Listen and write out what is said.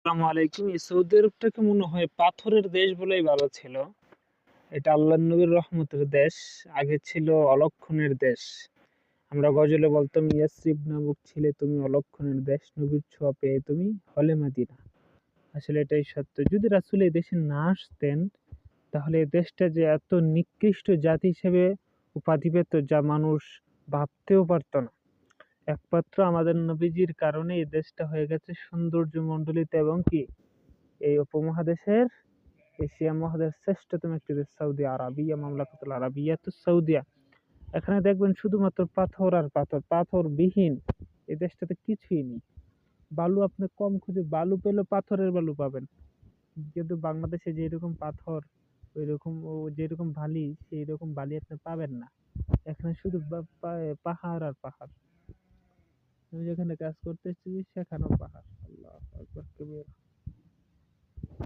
আসসালামু আলাইকুম। এই সৌদি আরবটাকে মনে হয় পাথরের দেশ বলেই ভালো ছিল। এটা আল্লাহ নবীর রহমতের দেশ। আগে ছিল অলক্ষণের দেশ। আমরা গজলে বলতাম, ইয়াসরিব নামক ছিলে তুমি অলক্ষণের দেশ, নবীর ছোঁয়া পেয়ে তুমি হলে মদিনা। আসলে এটাই সত্য। যদি রাসূল এই দেশে না আসতেন, তাহলে এই দেশটা যে এত নিকৃষ্ট জাতি হিসেবে উপাধি পেত, যা মানুষ ভাবতেও পারত না। একমাত্র আমাদের নবীজির কারণে এই দেশটা হয়ে গেছে সৌন্দর্য মণ্ডিত এবং কি এই উপমহাদেশের, এশিয়া মহাদেশের শ্রেষ্ঠতম একটি দেশ সৌদি আরবিয়া, মামলাকাতুল আরাবিয়াতুস সৌদিয়া। এখানে দেখবেন শুধুমাত্র পাথর আর পাথর, পাথরবিহীন এই দেশটাতে কিছুই নেই। বালু আপনি কম খুঁজে বালু পেলেও পাথরের বালু পাবেন, কিন্তু বাংলাদেশে যেরকম পাথর ওইরকম যেরকম বালি সেই রকম বালি আপনি পাবেন না। এখানে শুধু পাহাড় আর পাহাড়। আমি যেখানে কাজ করতেছি সেখানেও পাহাড়। আল্লাহু আকবার কবির।